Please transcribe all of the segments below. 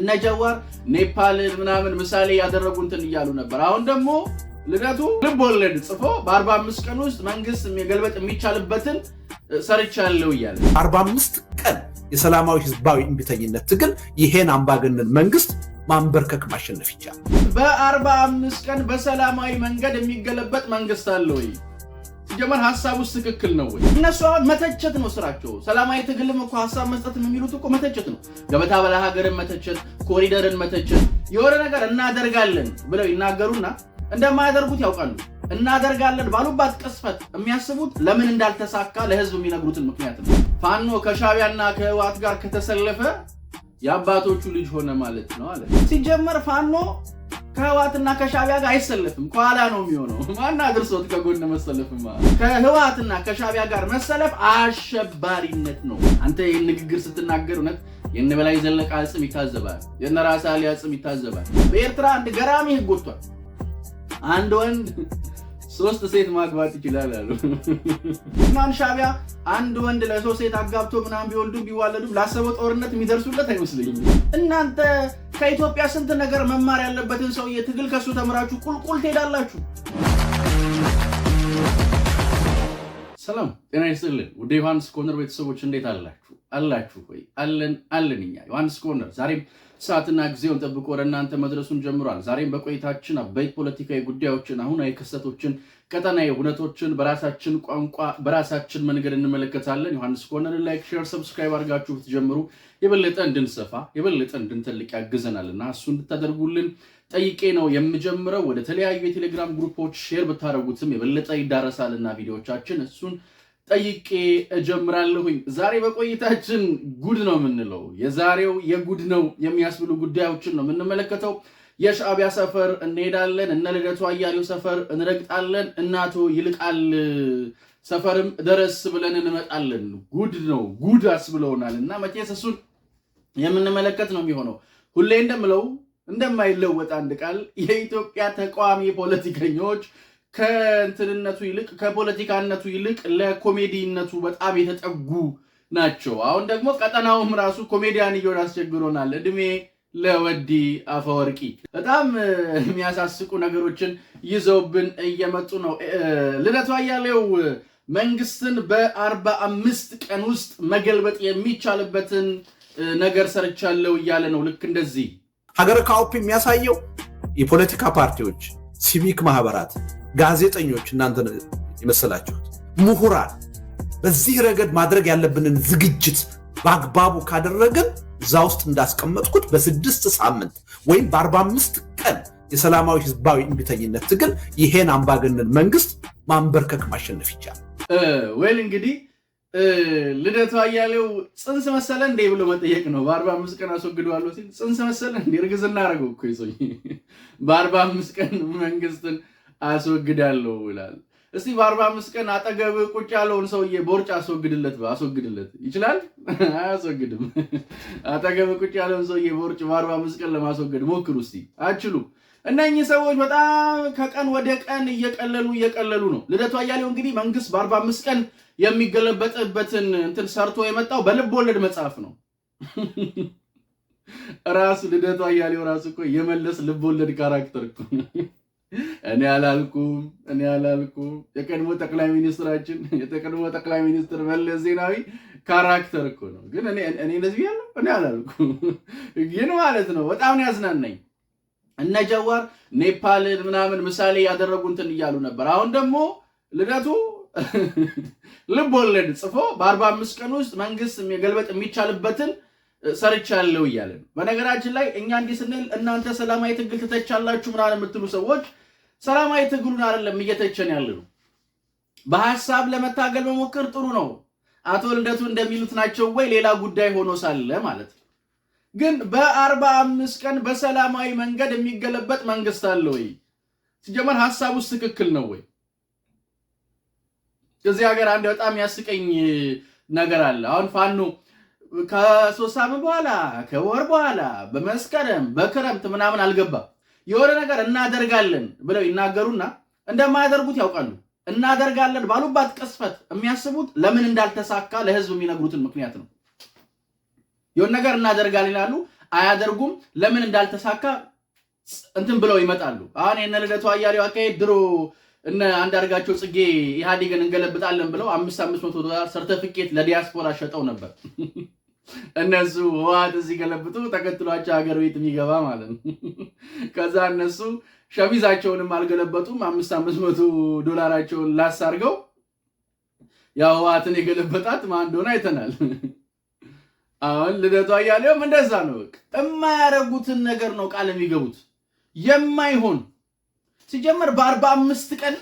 እነ ጀዋር ኔፓል ምናምን ምሳሌ ያደረጉንትን እያሉ ነበር። አሁን ደግሞ ልደቱ ልብ ወለድ ጽፎ በ45 ቀን ውስጥ መንግስት የገልበጥ የሚቻልበትን ሰርቻለሁ እያለ 45 ቀን የሰላማዊ ህዝባዊ እምቢተኝነት ትግል ይሄን አምባገነን መንግስት ማንበርከክ ማሸነፍ ይቻላል። በ45 ቀን በሰላማዊ መንገድ የሚገለበጥ መንግስት አለ ወይ? ሲጀመር ሐሳቡ ትክክል ነው ወይ? እነሱ መተቸት ነው ስራቸው። ሰላማዊ ትግልም እኮ ሐሳብ መስጠት የሚሉት እኮ መተቸት ነው። ገበታ በላ ሀገርን መተቸት፣ ኮሪደርን መተቸት፣ የሆነ ነገር እናደርጋለን ብለው ይናገሩና እንደማያደርጉት ያውቃሉ። እናደርጋለን ባሉባት ቅስፈት የሚያስቡት ለምን እንዳልተሳካ ለህዝብ የሚነግሩትን ምክንያት ነው። ፋኖ ከሻቢያና ከህወሓት ጋር ከተሰለፈ የአባቶቹ ልጅ ሆነ ማለት ነው አለ። ሲጀመር ፋኖ ከህወሓትና ከሻቢያ ጋር አይሰለፍም፣ ከኋላ ነው የሚሆነው። ማን አድርሶት ከጎን መሰለፍማ? ከህወሓትና ከሻቢያ ጋር መሰለፍ አሸባሪነት ነው። አንተ ይህን ንግግር ስትናገር እውነት የነ በላይ ዘለቀ አጽም ይታዘባል፣ የነ ራስ አሊ አጽም ይታዘባል። በኤርትራ አንድ ገራሚ ህግ ወጥቷል። አንድ ወንድ 3 ሴት ማግባት ይችላል አሉ። ማን ሻቢያ አንድ ወንድ ለ3 ሴት አጋብቶ ምናምን ቢወልዱ ቢዋለዱ ላሰበው ጦርነት የሚደርሱለት አይመስልኝም። እናንተ ከኢትዮጵያ ስንት ነገር መማር ያለበትን ሰውዬ ትግል ከሱ ተምራችሁ ቁልቁል ትሄዳላችሁ። ሰላም ጤና ይስጥልን ውድ ዮሐንስ ኮርነር ቤተሰቦች እንዴት አላችሁ? አላችሁ ወይ? አለን እኛ ዮሐንስ ኮርነር ዛሬም ሰዓትና ጊዜውን ጠብቆ ወደ እናንተ መድረሱን ጀምሯል። ዛሬም በቆይታችን አበይት ፖለቲካዊ ጉዳዮችን፣ አሁናዊ ክስተቶችን፣ ቀጠናዊ ሁነቶችን በራሳችን ቋንቋ በራሳችን መንገድ እንመለከታለን። ዮሐንስ ኮርነር ላይክ፣ ሼር፣ ሰብስክራይብ አድርጋችሁ ብትጀምሩ የበለጠ እንድንሰፋ የበለጠ እንድንተልቅ ያግዘናልና እሱ እንድታደርጉልን ጠይቄ ነው የምጀምረው። ወደ ተለያዩ የቴሌግራም ግሩፖች ሼር ብታደርጉትም የበለጠ ይዳረሳልና ቪዲዮዎቻችን እሱን ጠይቄ እጀምራለሁኝ። ዛሬ በቆይታችን ጉድ ነው የምንለው የዛሬው የጉድ ነው የሚያስብሉ ጉዳዮችን ነው የምንመለከተው። የሻዕቢያ ሰፈር እንሄዳለን፣ እነ ልደቱ አያሌው ሰፈር እንረግጣለን፣ እናቶ ይልቃል ሰፈርም ደረስ ብለን እንመጣለን። ጉድ ነው ጉድ አስብለውናል እና መቼስ እሱን የምንመለከት ነው የሚሆነው። ሁሌ እንደምለው እንደማይለወጥ አንድ ቃል የኢትዮጵያ ተቃዋሚ ፖለቲከኞች ከእንትንነቱ ይልቅ ከፖለቲካነቱ ይልቅ ለኮሜዲነቱ በጣም የተጠጉ ናቸው። አሁን ደግሞ ቀጠናውም ራሱ ኮሜዲያን እየሆነ አስቸግሮናል። እድሜ ለወዲ አፈወርቂ በጣም የሚያሳስቁ ነገሮችን ይዘውብን እየመጡ ነው። ልደቱ አያሌው መንግስትን በ45 ቀን ውስጥ መገልበጥ የሚቻልበትን ነገር ሰርቻለሁ እያለ ነው። ልክ እንደዚህ ሀገረ ካውፕ የሚያሳየው የፖለቲካ ፓርቲዎች፣ ሲቪክ ማህበራት፣ ጋዜጠኞች፣ እናንተ የመሰላችሁት ምሁራን በዚህ ረገድ ማድረግ ያለብንን ዝግጅት በአግባቡ ካደረግን እዛ ውስጥ እንዳስቀመጥኩት በ6 ሳምንት ወይም በ45 ቀን የሰላማዊ ህዝባዊ እምቢተኝነት ትግል ይሄን አምባገነን መንግስት ማንበርከክ ማሸነፍ ይቻላል። ወይል እንግዲህ ልደቱ አያሌው ጽንስ መሰለ እንዴ ብሎ መጠየቅ ነው። በ45 ቀን አስወግደዋለሁ ሲል ጽንስ መሰለ እንዴ? እርግዝና አደረገው እኮ ይሶኝ በ45 ቀን መንግስትን አስወግዳለሁ ይላል። እስቲ በ45 ቀን አጠገብ ቁጭ ያለውን ሰውዬ ቦርጭ አስወግድለት ይችላል? አያስወግድም። አጠገብ ቁጭ ያለውን ሰውዬ ቦርጭ በ45 ቀን ለማስወገድ ሞክሩ እስቲ። አችሉ። እነኚህ ሰዎች በጣም ከቀን ወደ ቀን እየቀለሉ ነው። ልደቱ አያሌው እንግዲህ መንግስት በ45 ቀን የሚገለበጥበትን እንትን ሰርቶ የመጣው በልብ ወለድ መጽሐፍ ነው። ራሱ ልደቱ አያሌው ራሱ እኮ የመለስ ልብ ወለድ ካራክተር እኮ እኔ አላልኩም የቀድሞ ጠቅላይ ሚኒስትር መለስ ዜናዊ ካራክተር እኮ ነው። ግን እኔ እንደዚህ ያለው እኔ አላልኩም ግን ማለት ነው። በጣም ነው ያዝናናኝ። እነ ጀዋር ኔፓል ምናምን ምሳሌ ያደረጉንትን እያሉ ነበር። አሁን ደግሞ ልደቱ ልብ ወለድ ጽፎ በ45 ቀን ውስጥ መንግስት የገልበጥ የሚቻልበትን ሰርቻለሁ እያለ ነው። በነገራችን ላይ እኛ እንዲህ ስንል እናንተ ሰላማዊ ትግል ትተቻላችሁ ምናምን የምትሉ ሰዎች ሰላማዊ ትግሉን አይደለም እየተቸን ያለ ነው። በሐሳብ ለመታገል መሞከር ጥሩ ነው። አቶ ልደቱ እንደሚሉት ናቸው ወይ ሌላ ጉዳይ ሆኖ ሳለ ማለት ነው። ግን በ45 ቀን በሰላማዊ መንገድ የሚገለበጥ መንግስት አለ ወይ? ሲጀመር ሐሳቡ ትክክል ነው ወይ? ከዚህ ሀገር አንድ በጣም ያስቀኝ ነገር አለ። አሁን ፋኖ ከ3 ሳምንት በኋላ ከወር በኋላ በመስከረም በክረምት ምናምን አልገባም የሆነ ነገር እናደርጋለን ብለው ይናገሩና እንደማያደርጉት ያውቃሉ። እናደርጋለን ባሉባት ቅስፈት የሚያስቡት ለምን እንዳልተሳካ ለህዝብ የሚነግሩትን ምክንያት ነው። የሆነ ነገር እናደርጋለን ይላሉ። አያደርጉም። ለምን እንዳልተሳካ እንትን ብለው ይመጣሉ። አሁን የነ ልደቱ አያሌው አካሄድ ድሮ እነ አንዳርጋቸው ጽጌ ኢህአዴግን እንገለብጣለን ብለው $500 ሰርቲፊኬት ለዲያስፖራ ሸጠው ነበር። እነሱ ህወሓት እዚህ ገለብጡ ተከትሏቸው ሀገር ቤት የሚገባ ማለት ነው። ከዛ እነሱ ሸሚዛቸውንም አልገለበጡም። $500 ላሳርገው ያው ህወሓትን የገለበጣት ማን እንደሆነ አይተናል። አሁን ልደቱ አያሌውም እንደዛ ነው። የማያረጉትን ነገር ነው ቃል የሚገቡት የማይሆን ሲጀመር በ45 ቀን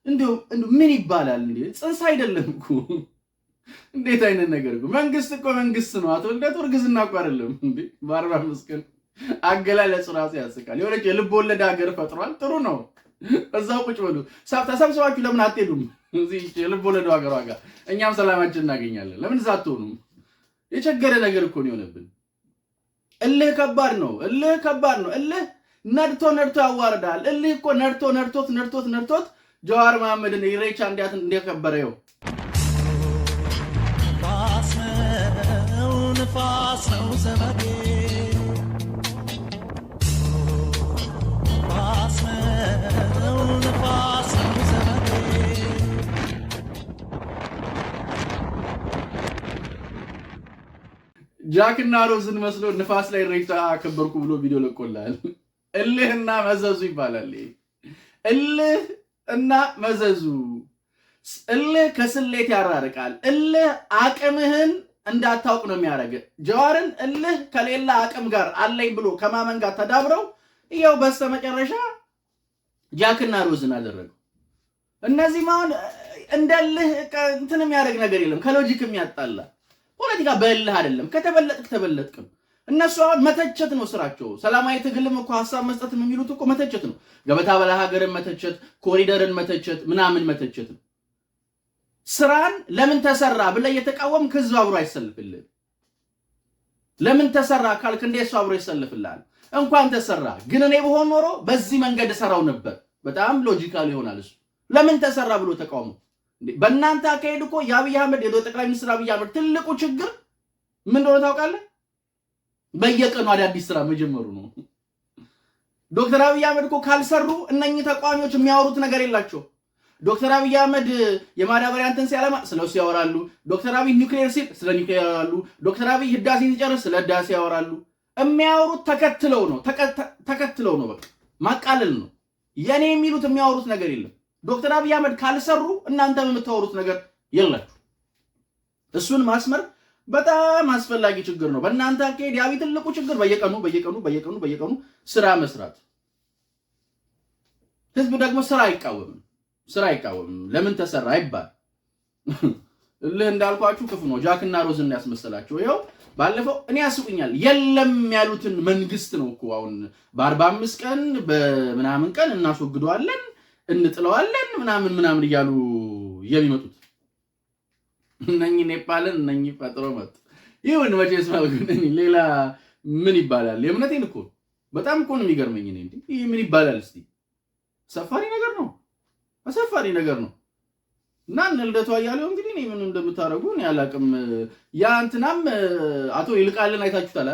እንደው ምን ይባላል እንዴ? ጽንስ አይደለም እኮ እንዴት አይነት ነገር እኮ መንግስት እኮ መንግስት ነው። አቶ ልደቱ እርግዝና እኮ አይደለም እንዴ? በ45 ቀን አገላለጽ ራሱ ያስቃል። የሆነች የልብ ወለድ ሀገር ፈጥሯል። ጥሩ ነው። እዛው ቁጭ በሉ። ተሰብስባችሁ ለምን አትሄዱም? እዚህ የልብ ወለድ ሀገር ዋጋ እኛም ሰላማችን እናገኛለን። ለምን እዛ አትሆኑም? የቸገረ ነገር እኮ ነው የሆነብን። እልህ ከባድ ነው። እልህ ከባድ ነው። እልህ ነድቶ ያዋርዳል። እልህ እኮ ነድቶት ጀዋር መሐመድን ኢሬቻ እንዲያከበረው ንፋስ ነው ዘመዴ ንፋስ ነው ዘመዴ ጃክና ሮዝን መስሎ ንፋስ ላይ ኢሬቻ አከበርኩ ብሎ ቪዲዮ ለቆላል። እልህና መዘዙ ይባላል። እልህ እና መዘዙ እልህ ከስሌት ያራርቃል። እልህ አቅምህን እንዳታውቅ ነው የሚያደርግ። ጀዋርን እልህ ከሌላ አቅም ጋር አለኝ ብሎ ከማመን ጋር ተዳብረው ይሄው በስተመጨረሻ ጃክና ሮዝን አደረገው። እነዚህ ማን እንደልህ እንትን የሚያደርግ ነገር የለም። ከሎጂክ የሚያጣላ ፖለቲካ በእልህ አይደለም። ከተበለጥክ ተበለጥክም። እነሱ አሁን መተቸት ነው ስራቸው። ሰላማዊ ትግልም እኮ ሐሳብ መስጠት የሚሉት እኮ መተቸት ነው። ገበታ በለሀገርን መተቸት፣ ኮሪደርን መተቸት፣ ምናምን መተቸት ነው። ስራን ለምን ተሰራ ብለህ እየተቃወምክ ህዝብ አብሮ አይሰልፍልህ። ለምን ተሰራ ካልክ እንዴት እሱ አብሮ ይሰልፍልሃል? እንኳን ተሰራ ግን እኔ በሆን ኖሮ በዚህ መንገድ ሰራው ነበር። በጣም ሎጂካል ይሆናል እሱ። ለምን ተሰራ ብሎ ተቃውሞ በእናንተ አካሄድ እኮ የአብይ አህመድ ጠቅላይ ሚኒስትር አብይ አህመድ ትልቁ ችግር ምን እንደሆነ ታውቃለህ? በየቀኑ አዳዲስ ስራ መጀመሩ ነው። ዶክተር አብይ አህመድ እኮ ካልሰሩ እነኚህ ተቃዋሚዎች የሚያወሩት ነገር የላቸው። ዶክተር አብይ አህመድ የማዳበሪያ እንትን ሲያለማ ስለሱ ያወራሉ። ዶክተር አብይ ኒውክሌር ሲል ስለ ኒውክሌር ያወራሉ። ዶክተር አብይ ህዳሴ ሲጨርስ ስለ ህዳሴ ያወራሉ። የሚያወሩት ተከትለው ነው። በቃ ማቃለል ነው። የኔ የሚሉት የሚያወሩት ነገር የለም። ዶክተር አብይ አህመድ ካልሰሩ እናንተም የምታወሩት ነገር የላችሁ። እሱን ማስመር በጣም አስፈላጊ ችግር ነው። በእናንተ አካሄድ ያቢ ትልቁ ችግር በየቀኑ ስራ መስራት። ህዝብ ደግሞ ስራ አይቃወምም። ለምን ተሰራ አይባል። እልህ እንዳልኳችሁ ክፉ ነው። ጃክና ሮዝን ያስመሰላቸው ይኸው ባለፈው እኔ ያስቁኛል። የለም ያሉትን መንግስት ነው እኮ አሁን በ45 ቀን በምናምን ቀን እናስወግደዋለን እንጥለዋለን ምናምን እያሉ የሚመጡት እነኚህ ኔፓልን እነኚህ ፈጥሮ መጡ። ይሁን መቼስ ማልኩኝ ሌላ ምን ይባላል? የእምነቴን እኮ በጣም እኮ ነው የሚገርመኝ። እኔ እንዴ ይሄ ምን ይባላል? እስቲ አሳፋሪ ነገር ነው። እና ልደቱ አያሌው እንግዲህ እኔ ምን እንደምታረጉ እኔ አላቅም። ያ እንትናም አቶ ይልቃልን አይታችሁታል።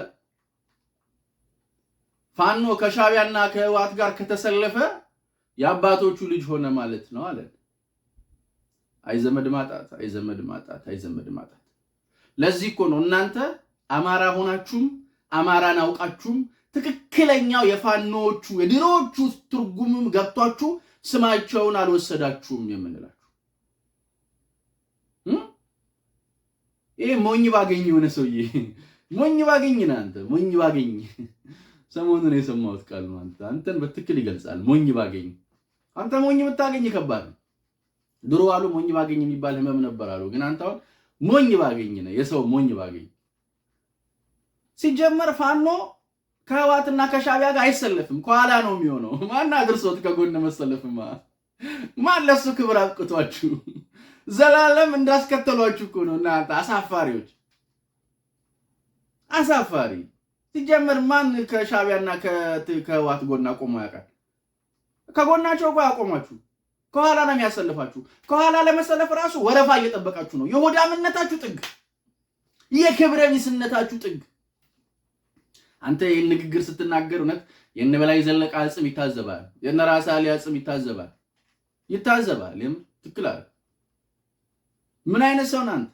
ፋኖ ከሻቢያና ከህወሓት ጋር ከተሰለፈ የአባቶቹ ልጅ ሆነ ማለት ነው አለ። አይዘመድ ማጣት። ለዚህ እኮ ነው እናንተ አማራ ሆናችሁም አማራን አውቃችሁም ትክክለኛው የፋኖቹ የድሮቹ ትርጉምም ገብቷችሁ ስማቸውን አልወሰዳችሁም የምንላችሁ። ይሄ ሞኝ ባገኝ የሆነ ሰውዬ ሞኝ ባገኝ ሰሞኑን የሰማሁት ቃል ነው። አንተን በትክክል ይገልጻል። ሞኝ ባገኝ አንተ ሞኝ ብታገኝ ከባድ ነው። ድሮ አሉ ሞኝ ባገኝ የሚባል ህመም ነበር አሉ። ግን አንተ አሁን ሞኝ ባገኝ ነው የሰው ሞኝ ባገኝ። ሲጀመር ፋኖ ከህወሓትና ከሻቢያ ጋር አይሰለፍም፣ ከኋላ ነው የሚሆነው። ማን አድርሶት ከጎን መሰለፍማ ማን ለሱ ክብር አብቅቷችሁ ዘላለም እንዳስከተሏችሁ እኮ ነው እናንተ አሳፋሪዎች። አሳፋሪ ሲጀመር ማን ከሻቢያና ከህወሓት ጎን አቆሞ ያውቃል? ከጎናቸው እኮ ያቆማችሁ ከኋላ ነው የሚያሰልፋችሁ። ከኋላ ለመሰለፍ ራሱ ወረፋ እየጠበቃችሁ ነው። የሆዳምነታችሁ ጥግ፣ የክብረ ቢስነታችሁ ጥግ። አንተ ይህን ንግግር ስትናገር እውነት የነ በላይ ዘለቀ አጽም ይታዘባል፣ የነ ራስ አሊ አጽም ይታዘባል። ትክክል አለ። ምን አይነት ሰው ናንተ?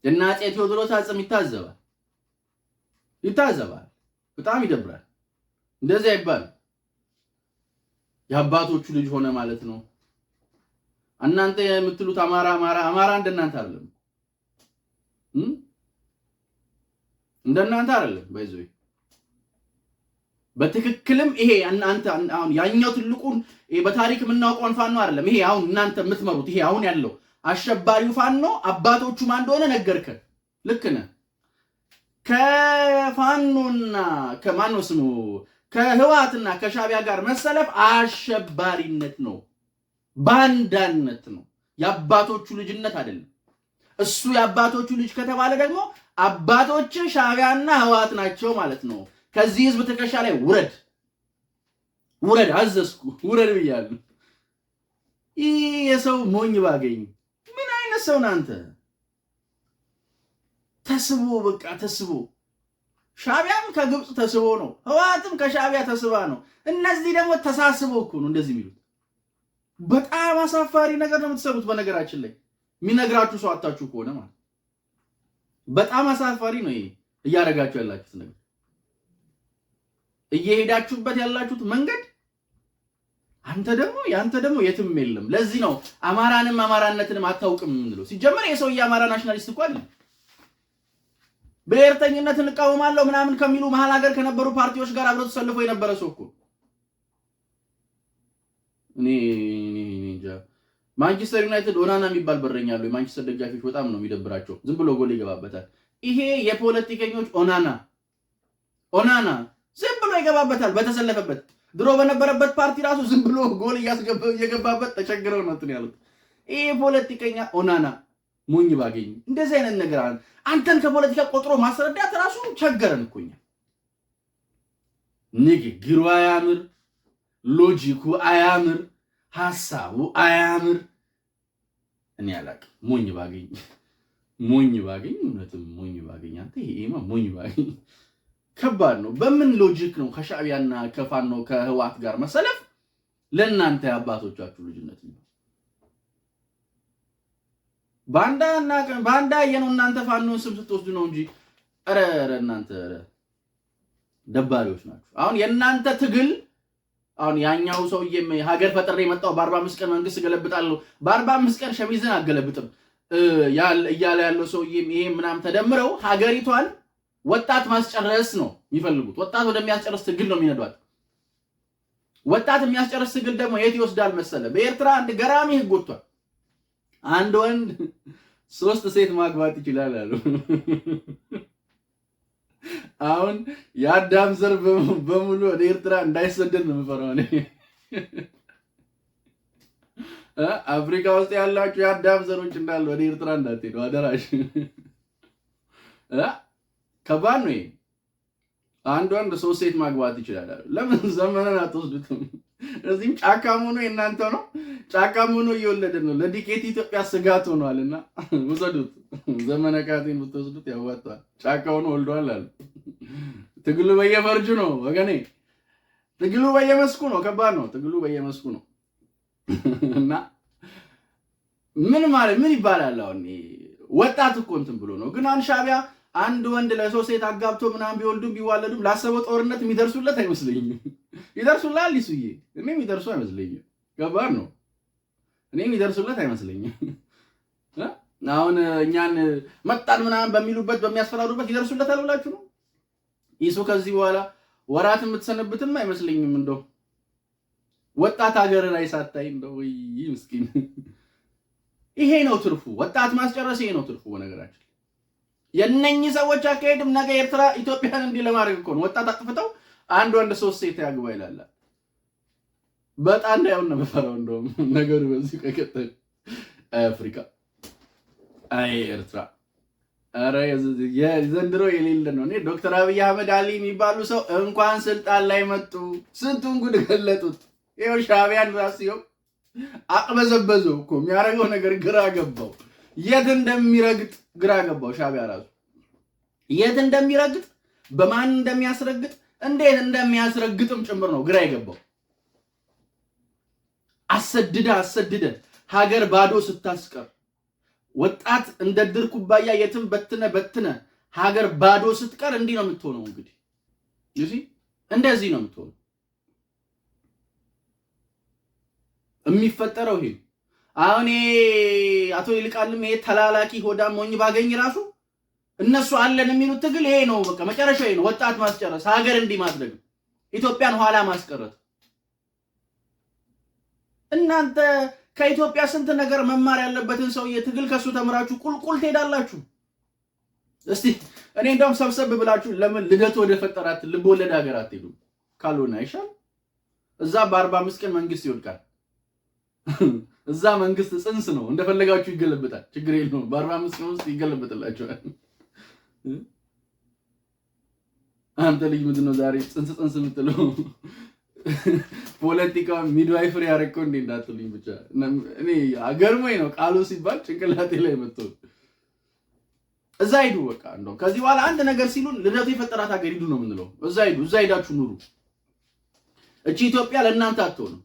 የነ አፄ ቴዎድሮስ አጽም ይታዘባል። በጣም ይደብራል። እንደዚህ አይባል። የአባቶቹ ልጅ ሆነ ማለት ነው። እናንተ የምትሉት አማራ እንደናንተ አይደለም። እንደናንተ አይደለም። ባይዘይ በትክክልም ይሄ እናንተ አሁን ያኛው ትልቁን በታሪክ የምናውቀውን ፋኖ አይደለም። ይሄ አሁን እናንተ የምትመሩት ይሄ አሁን ያለው አሸባሪው ፋኖ አባቶቹ ማን እንደሆነ ነገርከን። ልክ ነህ። ከፋኖና ከማነው ስሙ ከህወሓትና ከሻቢያ ጋር መሰለፍ አሸባሪነት ነው፣ ባንዳነት ነው። የአባቶቹ ልጅነት አይደለም። እሱ የአባቶቹ ልጅ ከተባለ ደግሞ አባቶች ሻቢያና ህወሓት ናቸው ማለት ነው። ከዚህ ህዝብ ትከሻ ላይ ውረድ፣ አዘዝኩ፣ ውረድ ብያለሁ። ይህ የሰው ሞኝ ባገኝ ምን አይነት ሰው ናንተ? ተስቦ ሻቢያም ከግብፅ ተስቦ ነው፣ ህወሓትም ከሻቢያ ተስባ ነው። እነዚህ ደግሞ ተሳስበው እኮ ነው እንደዚህ የሚሉት። በጣም አሳፋሪ ነገር ነው የምትሰሩት። በነገራችን ላይ የሚነግራችሁ ሰው አጣችሁ ከሆነ ማለት በጣም አሳፋሪ ነው ይሄ እያደረጋችሁ ያላችሁት ነገር፣ እየሄዳችሁበት ያላችሁት መንገድ። ያንተ ደግሞ የትም የለም። ለዚህ ነው አማራነትንም አታውቅም የምንለው። ሲጀመር የሰው የአማራ ናሽናሊስት እኮ አይደለም። ብሔርተኝነት እንቃወማለሁ ምናምን ከሚሉ መሀል ሀገር ከነበሩ ፓርቲዎች ጋር አብሮ ተሰልፎ የነበረ ሰው እኮ እኔ እንጃ። ማንቸስተር ዩናይትድ ኦናና የሚባል በረኛ አለው። የማንቸስተር ደጋፊዎች በጣም ነው የሚደብራቸው። ዝም ብሎ ጎል ይገባበታል። ይሄ የፖለቲከኞች ኦናና ዝም ብሎ ይገባበታል በተሰለፈበት። ድሮ በነበረበት ፓርቲ ራሱ ዝም ብሎ ጎል እየገባበት ተቸግረው ነው እንትን ያሉት። ይሄ ፖለቲከኛ ኦናና ሞኝ ባገኝ እንደዚህ አይነት ነገር አንተን ከፖለቲካ ቆጥሮ ማስረዳት ራሱ ቸገረን እኮ እኛ። ንግግሩ አያምር፣ ሎጂኩ አያምር፣ ሐሳቡ አያምር። እኔ አላቅም። ሞኝ ባገኝ እውነትም ሞኝ ባገኝ አንተ ይሄማ ሞኝ ባገኝ ከባድ ነው። በምን ሎጂክ ነው ከሻቢያና ከፋኖ ከህወሓት ጋር መሰለፍ ለእናንተ አባቶቻችሁ ልጅነት ነው? ባንዳ የነው እናንተ ፋኖን ስም ስትወስዱ ነው እንጂ ኧረ እናንተ ደባሪዎች ናችሁ። አሁን የእናንተ ትግል አሁን ያኛው ሰውዬም ሀገር ፈጥሬ የመጣው በ45 ቀን መንግስት ገለብጣለሁ፣ በ45 ቀን ሸሚዝን አገለብጥም እያለ ያለው ሰውዬም ይሄ ምናምን ተደምረው ሀገሪቷን ወጣት ማስጨረስ ነው የሚፈልጉት። ወጣት ወደሚያስጨርስ ትግል ነው የሚነዷት። ወጣት የሚያስጨርስ ትግል ደግሞ የት ይወስዳል መሰለ? በኤርትራ አንድ ገራሚ ህግ ወጥቷል። አንድ ወንድ 3 ሴት ማግባት ይችላል አሉ። አሁን የአዳም ዘር በሙሉ ወደ ኤርትራ እንዳይሰደድ ነው የምፈራው እኔ። አፍሪካ ውስጥ ያላችሁ የአዳም ዘሮች እንዳለ ወደ ኤርትራ እንዳትሄዱ አደራሽ። ከባድ ነው። አንድ ወንድ 3 ሴት ማግባት ይችላል አሉ። ለምን ዘመነን አትወስዱትም? እዚህም ጫካም ሆኖ የእናንተ ነው። ጫካም ሆኖ እየወለደ ነው። ለዲኬት ኢትዮጵያ ስጋት ሆኗልና ውሰዱት። ዘመነ ካቴን ብትወስዱት ያዋጣል። ጫካ ሆኖ ወልዷል አሉ። ትግሉ በየፈርጁ ነው ወገኔ። ትግሉ በየመስኩ ነው። ከባድ ነው። ትግሉ በየመስኩ ነው። እና ምን ይባላል አሁን? ወጣት እኮ እንትን ብሎ ነው። ግን አሁን ሻቢያ አንድ ወንድ ለ3 ሴት አጋብቶ ምናምን ቢወልዱም ቢዋለዱም ላሰበው ጦርነት የሚደርሱለት አይመስለኝም። ይደርሱላል ይሱዬ። እኔ የሚደርሱ አይመስለኝም። ከባድ ነው። እኔ የሚደርሱለት አይመስለኝም። አሁን እኛን መጣን ምናምን በሚሉበት በሚያስፈራሩበት ይደርሱለታል ብላችሁ ነው? ይሱ ከዚህ በኋላ ወራት የምትሰነብትም አይመስለኝም። እንደው ወጣት ሀገር ላይ ሳታይ እንደው ወይ ምስኪን። ይሄ ነው ትርፉ። ወጣት ማስጨረስ ይሄ ነው ትርፉ። በነገራችን የነኚህ ሰዎች አካሄድም ነገ ኤርትራ ኢትዮጵያን እንዲህ ለማድረግ እኮ ነው። ወጣት አጥፍተው አንድ ወንድ 3 ሴት ያግባ ይላል። በጣም እንዳይሆን ነው የምፈራው። እንደውም ነገሩ በዚህ ከቀጠለ አፍሪካ አይ ኤርትራ አረ የዘንድሮ የሌለ ነው። እኔ ዶክተር አብይ አህመድ አሊ የሚባሉ ሰው እንኳን ስልጣን ላይ መጡ ስንቱን ጉድ ገለጡት። ይኸው ሻቢያን ራስየው አቅበዘበዘው እኮ። የሚያደርገው ነገር ግራ ገባው። የት እንደሚረግጥ ግራ ገባው። ሻቢያ ራሱ የት እንደሚረግጥ በማን እንደሚያስረግጥ እንዴት እንደሚያስረግጥም ጭምር ነው ግራ የገባው። አሰድደ ሀገር ባዶ ስታስቀር ወጣት እንደ ድር ኩባያ የትም በትነ ሀገር ባዶ ስትቀር እንዲህ ነው የምትሆነው። እንግዲህ እንደዚህ ነው የምትሆነው። የሚፈጠረው ይሄ አሁን አቶ ይልቃልም ይሄ ተላላኪ ሆዳም ሞኝ ባገኝ ራሱ እነሱ አለን የሚሉት ትግል ይሄ ነው። በቃ መጨረሻው ይሄ ነው። ወጣት ማስጨረስ፣ ሀገር እንዲህ ማድረግ፣ ኢትዮጵያን ኋላ ማስቀረት። እናንተ ከኢትዮጵያ ስንት ነገር መማር ያለበትን ሰውዬ ትግል ከሱ ተምራችሁ ቁልቁል ትሄዳላችሁ። እስቲ እኔ እንደውም ሰብሰብ ብላችሁ ለምን ልደት ወደ ፈጠራት ልቦለድ ሀገር አትሄዱም? ካልሆነ አይሻል? እዛ በ45 ቀን መንግስት ይወድቃል። እዛ መንግስት ጽንስ ነው፣ እንደፈለጋችሁ ይገለበጣል። ችግር የለውም። በ45 ቀን ውስጥ ይገለበጥላችኋል። አንተ ልጅ ምንድነው ዛሬ ጽንስ የምትለው? ፖለቲካ ሚድዋይፈር ያረከው እንዴ እንዳትሉኝ ብቻ። እኔ አገርሞኝ ነው ቃሉ ሲባል ጭንቅላቴ ላይ መጥቶ እዛ ሂዱ። በቃ እንደው ከዚህ በኋላ አንድ ነገር ሲሉን ልደቱ የፈጠራት ሀገር ሂዱ ነው የምንለው። እዛ ሂዱ፣ እዛ ሄዳችሁ ኑሩ። እቺ ኢትዮጵያ ለእናንተ አትሆንም።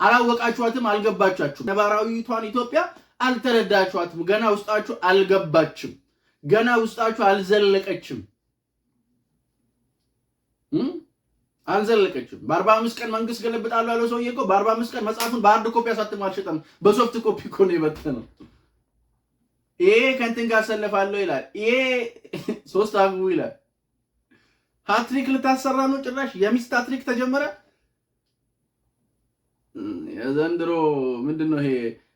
አላወቃችኋትም፣ አልገባችኋችሁም። ነባራዊቷን ኢትዮጵያ አልተረዳችኋትም። ገና ውስጣችሁ አልገባችም። ገና ውስጣችሁ አልዘለቀችም። አልዘለቀችም። በ45 ቀን መንግስት ገለብጣለሁ ያለው ሰውዬ እኮ በ45 ቀን መጽሐፉን በሃርድ ኮፒ አሳትሞ አልሸጠም። በሶፍት ኮፒ እኮ ነው የበተነው። ይሄ ከእንትን ጋር ሰለፋለሁ ይላል። ይሄ 3 አግቡ ይላል። ሃትሪክ ልታሰራ ነው ጭራሽ። የሚስት ሃትሪክ ተጀመረ። የዘንድሮ ምንድነው ይሄ?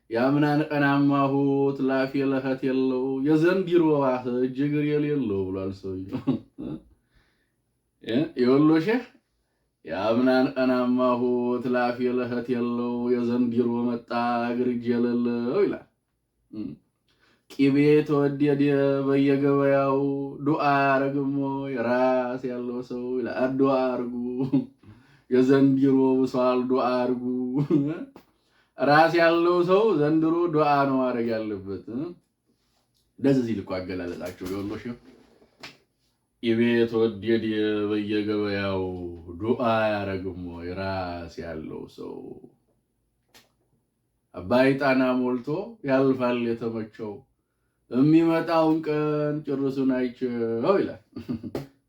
ያምናን ቀናማሁ ትላፊ ለኸት የለው የዘንድሮ እጅግር የሌለው ብሏል ሰውዬው። የወሎ ሼህ ያምናን ቀናማሁ ትላፊ ለኸት የለው የዘንድሮ መጣ እግር የሌለው ይላል። ቂቤ ተወደደ በየገበያው ዱዓ አረግሞ የራስ ያለው ሰው ይላል። ዱዓ አርጉ የዘንድሮ ብሷል ዱዓ አርጉ። ራስ ያለው ሰው ዘንድሮ ዱዓ ነው ማድረግ ያለበት። እንደዚህ ልቆ አገላለጻቸው የወሎ ሼህ ኢቤት ወደድ በየገበያው ዱዓ ያረግሞ የራስ ያለው ሰው አባይ ጣና ሞልቶ ያልፋል የተመቸው የሚመጣውን ቀን ጭርሱን አይቼው ይላል።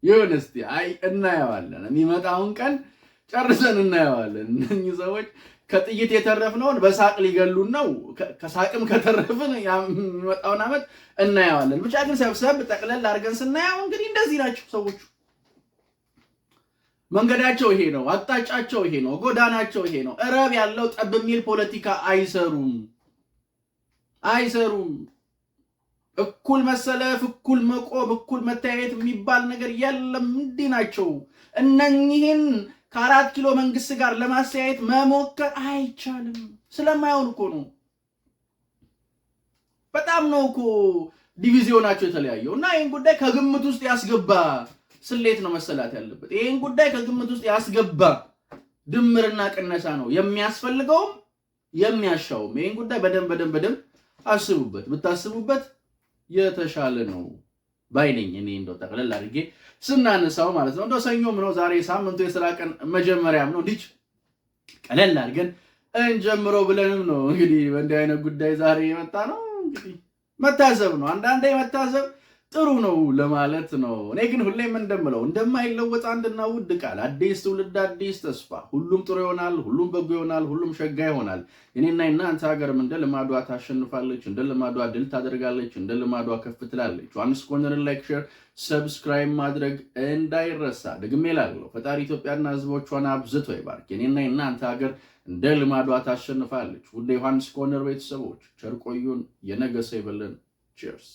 ይሁን እስቲ አይ እናየዋለን። የሚመጣውን ቀን ጨርሰን እናየዋለን። እነኚህ ሰዎች ከጥይት የተረፍነውን በሳቅ ሊገሉን ነው። ከሳቅም ከተረፍን የሚመጣውን ዓመት እናየዋለን። ብቻ ግን ሰብሰብ ጠቅለል አድርገን ስናየው እንግዲህ እንደዚህ ናቸው ሰዎቹ። መንገዳቸው ይሄ ነው፣ አቅጣጫቸው ይሄ ነው፣ ጎዳናቸው ይሄ ነው። እረብ ያለው ጠብ የሚል ፖለቲካ አይሰሩም። እኩል መሰለፍ፣ እኩል መቆም፣ እኩል መታየት የሚባል ነገር የለም። እንዲህ ናቸው። እነኚህን ከ4 ኪሎ መንግስት ጋር ለማስተያየት መሞከር አይቻልም። ስለማይሆን እኮ ነው። በጣም ነው እኮ ዲቪዚዮናቸው የተለያየው እና ይህን ጉዳይ ከግምት ውስጥ ያስገባ ስሌት ነው መሰላት ያለበት። ይህን ጉዳይ ከግምት ውስጥ ያስገባ ድምርና ቅነሳ ነው የሚያስፈልገውም የሚያሻውም። ይህን ጉዳይ በደንብ አስቡበት። ብታስቡበት የተሻለ ነው ባይነኝ። እኔ እንደው ጠቅለል አድርጌ ስናነሳው ማለት ነው። እንደው ሰኞም ነው ዛሬ፣ ሳምንቱ የሥራ ቀን መጀመሪያም ነው። እንዲህ ቀለል አድርገን እንጀምረው ብለንም ነው እንግዲህ በእንዲህ አይነት ጉዳይ ዛሬ የመጣ ነው። እንግዲህ መታዘብ ነው። አንዳንዴ መታዘብ ጥሩ ነው ለማለት ነው። እኔ ግን ሁሌም እንደምለው እንደማይለወጥ አንድና ውድ ቃል፣ አዲስ ትውልድ አዲስ ተስፋ። ሁሉም ጥሩ ይሆናል፣ ሁሉም በጎ ይሆናል፣ ሁሉም ሸጋ ይሆናል። እኔና እናንተ ሀገርም እንደ ልማዷ ታሸንፋለች፣ እንደ ልማዷ ድል ታደርጋለች፣ እንደ ልማዷ ከፍ ትላለች። ዮሐንስ ኮርነርን ላይክ፣ ሼር፣ ሰብስክራይብ ማድረግ እንዳይረሳ። ደግሜ እላለሁ ፈጣሪ ኢትዮጵያና ሕዝቦቿን አብዝቶ ይባርክ። እኔና እናንተ ሀገር እንደ ልማዷ ታሸንፋለች። ውድ ዮሐንስ ኮርነር ቤተሰቦች ቸር ቆዩን። የነገ ሰው ይበለን። ቺርስ